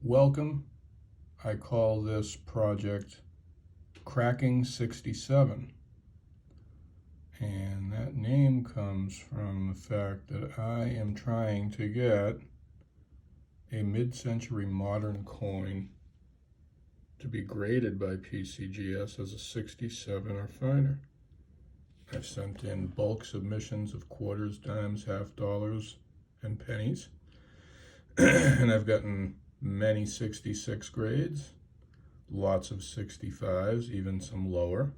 Welcome. I call this project Cracking 67. And that name comes from the fact that I am trying to get a mid-century modern coin to be graded by PCGS as a 67 or finer. I've sent in bulk submissions of quarters, dimes, half dollars, and pennies. And I've gotten many 66 grades, lots of 65s, even some lower,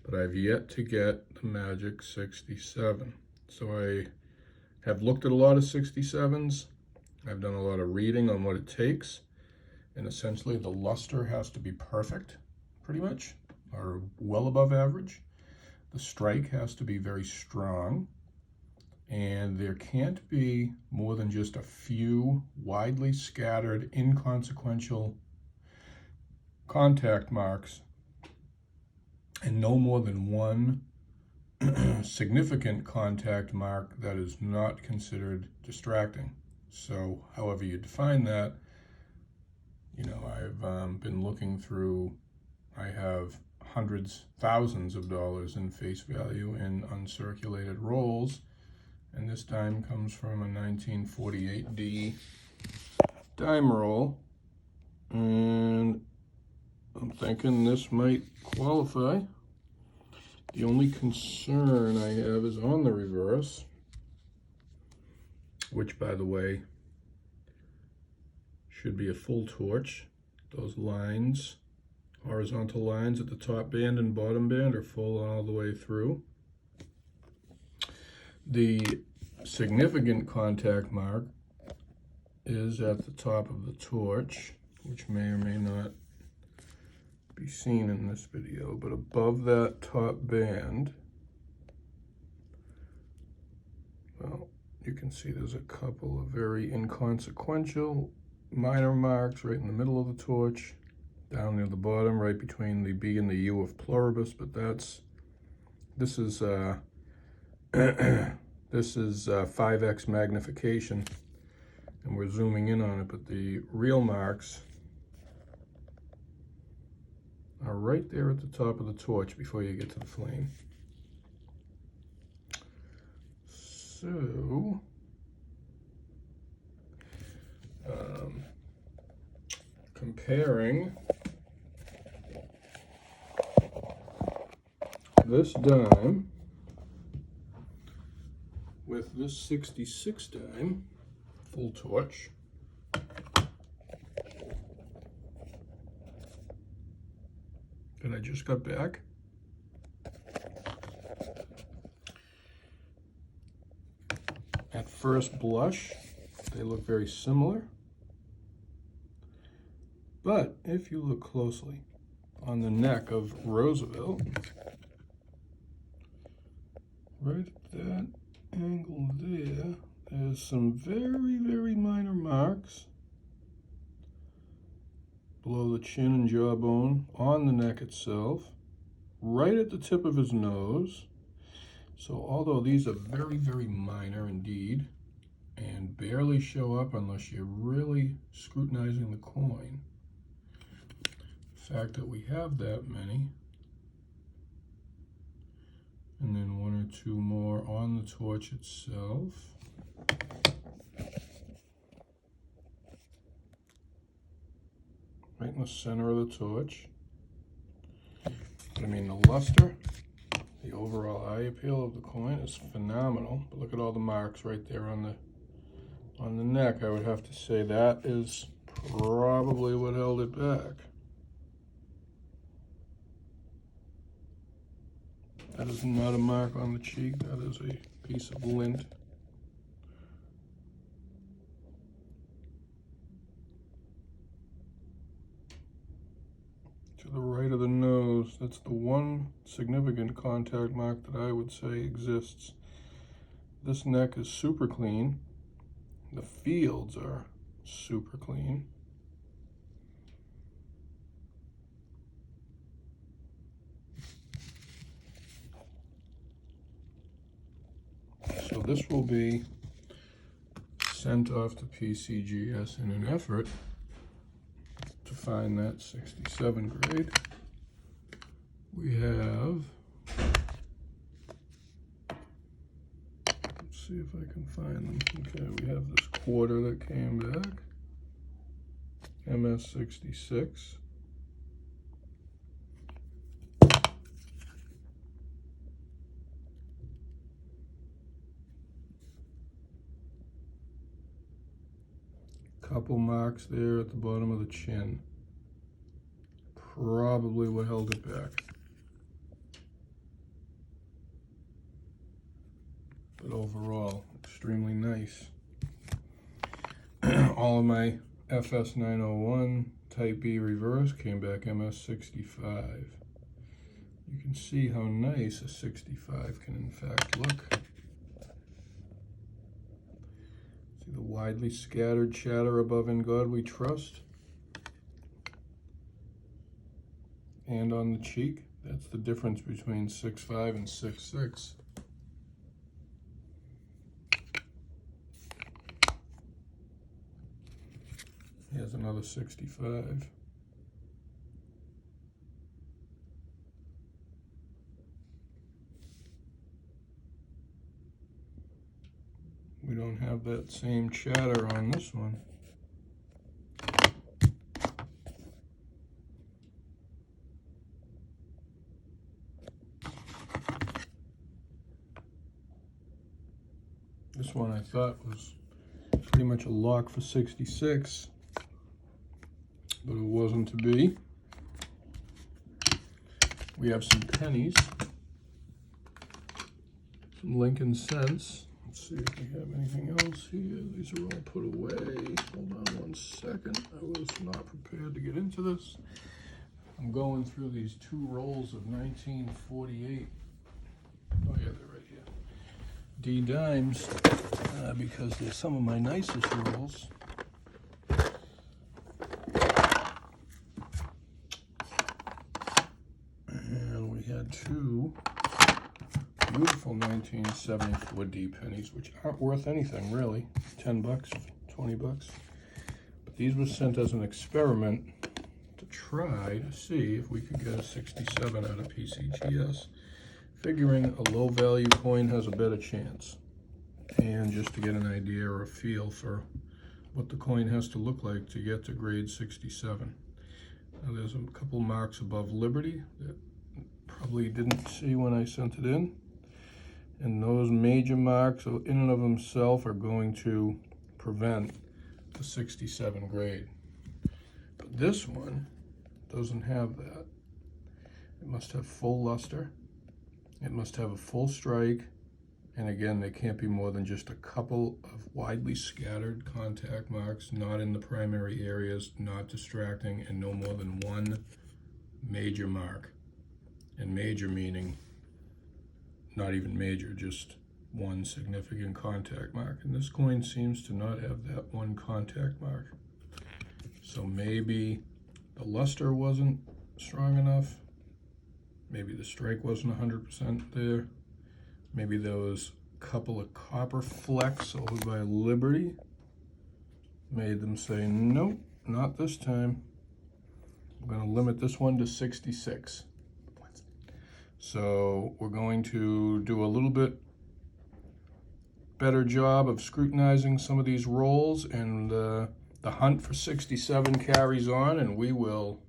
but I've yet to get the magic 67. So I have looked at a lot of 67s. I've done a lot of reading on what it takes, and essentially the luster has to be perfect, pretty much, or well above average. The strike has to be very strong, and there can't be more than just a few widely scattered, inconsequential contact marks, and no more than one significant contact mark that is not considered distracting. So however you define that, I've been looking through, I have hundreds, thousands of dollars in face value in uncirculated rolls, and this dime comes from a 1948D dime roll, and I'm thinking this might qualify. The only concern I have is on the reverse, which, by the way, should be a full torch. Those lines, horizontal lines at the top band and bottom band, are full all the way through. The significant contact mark is at the top of the torch, which may or may not be seen in this video, but above that top band, well, you can see there's a couple of very inconsequential minor marks right in the middle of the torch, down near the bottom, right between the B and the U of pluribus, but this is 5x magnification, and we're zooming in on it, but the real marks are right there at the top of the torch before you get to the flame. So, comparing this dime with this 66 dime, full torch, that I just got back, at first blush, they look very similar. But if you look closely on the neck of Roosevelt, right at that angle there, there's some very, very minor marks below the chin and jawbone, on the neck itself, right at the tip of his nose. So although these are very, very minor indeed, and barely show up unless you're really scrutinizing the coin, the fact that we have that many, and then one or two more on the torch itself, right in the center of the torch. I mean, the luster, the overall eye appeal of the coin is phenomenal. But look at all the marks right there on the neck. I would have to say that is probably what held it back. That is not a mark on the cheek. That is a piece of lint. To the right of the nose, that's the one significant contact mark that I would say exists. This neck is super clean. The fields are super clean. So this will be sent off to PCGS in an effort find that 67 grade. We have, let's see if I can find them. Okay, we have this quarter that came back, MS 66. Couple marks there at the bottom of the chin. Probably what held it back. But overall, extremely nice. All of my FS 901 Type B reverse came back MS 65. You can see how nice a 65 can in fact look. See the widely scattered chatter above "In God We Trust." And on the cheek, that's the difference between 6.5 and 6.6. Here's another 65. We don't have that same chatter on this one. This one I thought was pretty much a lock for 66, but it wasn't to be. We have some pennies, some Lincoln cents. Let's see if we have anything else here. These are all put away. Hold on one second. I was not prepared to get into this. I'm going through these two rolls of 1948. Oh yeah, they're right here. D dimes, because they're some of my nicest rolls. And we had two beautiful 1974 D pennies, which aren't worth anything really, 10 bucks, 20 bucks. But these were sent as an experiment to try to see if we could get a 67 out of PCGS, figuring a low value coin has a better chance. And just to get an idea or a feel for what the coin has to look like to get to grade 67. Now there's a couple marks above Liberty that probably didn't see when I sent it in. And those major marks in and of themselves are going to prevent the 67 grade. But this one doesn't have that. It must have full luster. It must have a full strike. And again, there can't be more than just a couple of widely scattered contact marks, not in the primary areas, not distracting, and no more than one major mark. And major meaning not even major, just one significant contact mark. And this coin seems to not have that one contact mark. So maybe the luster wasn't strong enough. Maybe the strike wasn't 100% there. Maybe there was a couple of copper flecks over by Liberty made them say, nope, not this time. I'm going to limit this one to 66. So we're going to do a little bit better job of scrutinizing some of these rolls, and the hunt for 67 carries on, and we will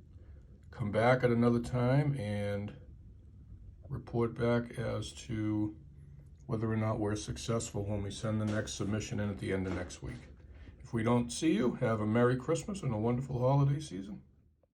come back at another time and report back as to whether or not we're successful when we send the next submission in at the end of next week. If we don't see you, have a Merry Christmas and a wonderful holiday season.